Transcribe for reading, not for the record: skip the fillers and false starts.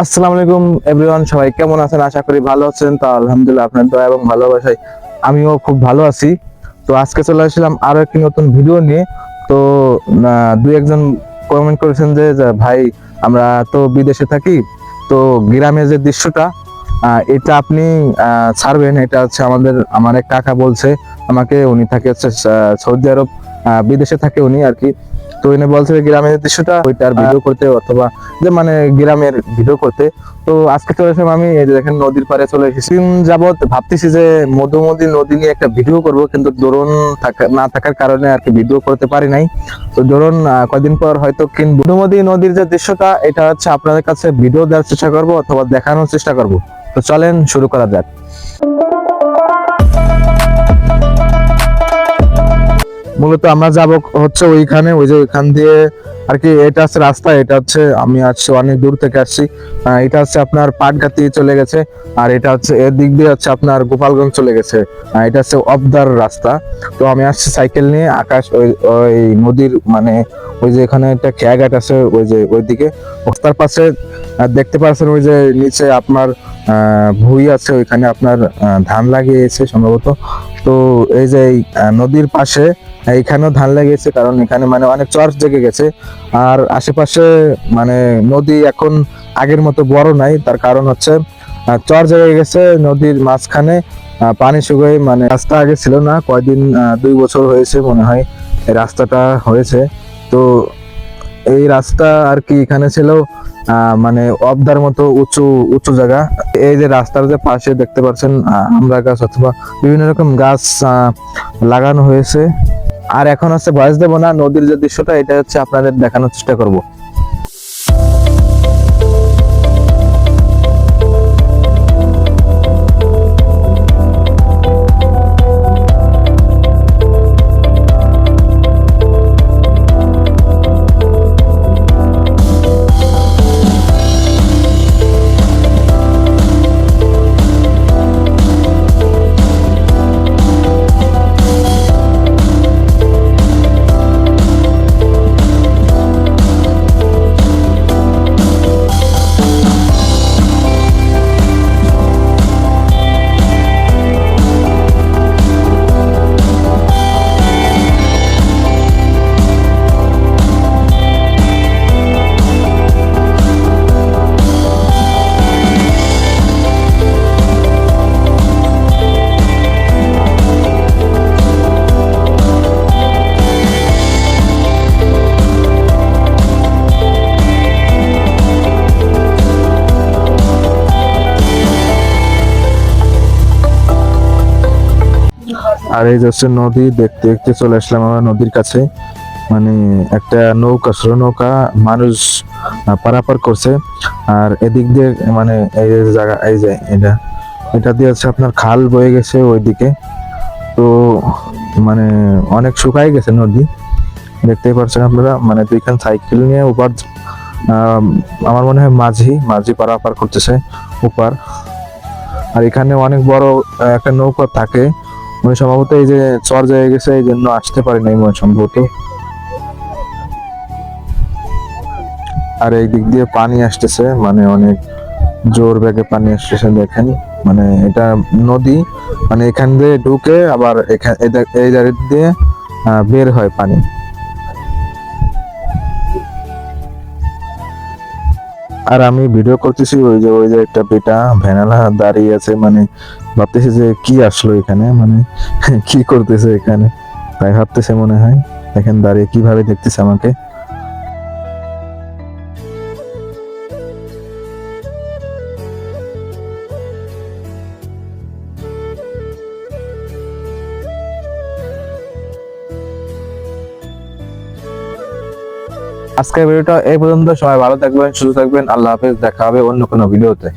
আসসালামু আলাইকুম এভরিওয়ান, সবাই কেমন আছেন? আশা করি ভালো আছেন। তো আলহামদুলিল্লাহ, আপনার দয়া এবং ভালোবাসায় আমিও খুব ভালো আছি। তো আজকে চলে আসলাম আরো একটি নতুন ভিডিও নিয়ে। তো দুই একজন কমেন্ট করেছেন যে ভাই, আমরা তো বিদেশে থাকি, তো গ্রামের যে দৃশ্যটা এটা আপনি ছাড়বেন। এটা হচ্ছে আমার এক কাকা বলছে আমাকে, উনি থাকে হচ্ছে সৌদি আরব, বিদেশে থাকে উনি আর কি। তো উনি বলছে যে গ্রামের দৃশ্যটা ওইটার ভিডিও করতে, অথবা যে মানে গ্রামের ভিডিও করতে। তো আজকে চলে এসেছি আমি, এই যে দেখেন নদীর পাড়ে চলে এসেছি। যাবত ভাবতেছি যে মধুমতি নদী নিয়ে একটা ভিডিও করব, কিন্তু ড্রোন না থাকার কারণে আর কি ভিডিও করতে পারি নাই। তো ড্রোন কয়দিন পর হয়তো কিনবো। মধুমতি নদীর যে দৃশ্যটা, এটা হচ্ছে আপনাদের কাছে ভিডিও দেওয়ার চেষ্টা করব অথবা দেখানোর চেষ্টা করব। তো চলেন শুরু করা যাক। মূলত আমরা যাব হচ্ছে ওইখানে, ওই যে ওইখান দিয়ে আর কি। এটা হচ্ছে রাস্তা, এটা হচ্ছে আমি আসছি অনেক দূর থেকে আসছি। এটা হচ্ছে আপনার পাটগাতি চলে গেছে, আর এটা হচ্ছে এর দিক দিয়ে হচ্ছে আপনার গোপালগঞ্জ চলে গেছে। এটা হচ্ছে অবদার রাস্তা। তো আমি আসছি সাইকেল নিয়ে। আকাশ ওই ওই নদীর মানে ওই যে এখানে একটা খেয়াঘাট আছে, ওই যে ওইদিকে রাস্তার পাশে দেখতে পাচ্ছেন ওই যে নিচে আপনার ভুঁই আছে, ওইখানে আপনার ধান লাগিয়েছে সম্ভবত। তো এই যে নদীর পাশে এইখানেও ধান লেগেছে, কারণ এখানে মানে অনেক চর জেগে গেছে। আর আশেপাশে মানে নদী এখন আগের মতো বড় নাই, তার কারণ হচ্ছে চর জেগে গেছে নদীর মাঝখানে। পানি শুকিয়ে মানে রাস্তা আগে ছিল না, কয়দিন 2 বছর হয়েছে মনে হয় এই রাস্তাটা হয়েছে। তো এই রাস্তা আর কি এখানে ছিল মানে অবদার মতো উঁচু উঁচু জায়গা। এই যে রাস্তার যে পাশে দেখতে পাচ্ছেন আমরা গাছ অথবা বিভিন্ন রকম গাছ লাগানো হয়েছে। আর এখন হচ্ছে ভয়েস দেবো না, নদীর যে দৃশ্যটা এটা হচ্ছে আপনাদের দেখানোর চেষ্টা করব। আর এই যে হচ্ছে নদী, দেখতে দেখতে চলে আসলাম আমরা নদীর কাছে। মানে একটা নৌকা, ছোট নৌকা, মানুষ পারাপার করছে। আর এদিক দিয়ে মানে এই যে জায়গা, এই যে এটা দিয়ে হচ্ছে আপনার খাল বয়ে গেছে ওইদিকে। তো মানে অনেক শুকাই গেছে নদী, দেখতেই পাচ্ছেন আপনারা। মানে দুইখান সাইকেল নিয়ে ওপার আমার মনে হয় মাঝি মাঝি পারাপার করতেছে ওপার। আর এখানে অনেক বড় একটা নৌকা থাকে, মানে সম্ভবত এই যে চর জায়গা গেছে এই জন্য আসতে পারি নাই মনে সম্ভবত। আর এই দিক দিয়ে পানি আসতেছে, মানে অনেক জোর বেগে পানি আসতেছে দেখেন। মানে এটা নদী, মানে এখান দিয়ে ঢুকে আবার এই জায়গা দিয়ে বের হয় পানি। আর আমি ভিডিও করতেছি, ওই যে একটা বেটা ভ্যানালা দাঁড়িয়ে আছে, মানে ভাবতেছে যে কি আসলো এখানে, মানে কি করতেছে এখানে, তাই ভাবতেছে মনে হয়। দেখেন দাঁড়িয়ে কিভাবে দেখতেছে আমাকে। আজকের ভিডিওটা এই পর্যন্ত। সবাই ভালো থাকবেন, সুস্থ থাকবেন। আল্লাহ হাফেজ, দেখা হবে অন্য কোনো ভিডিওতে।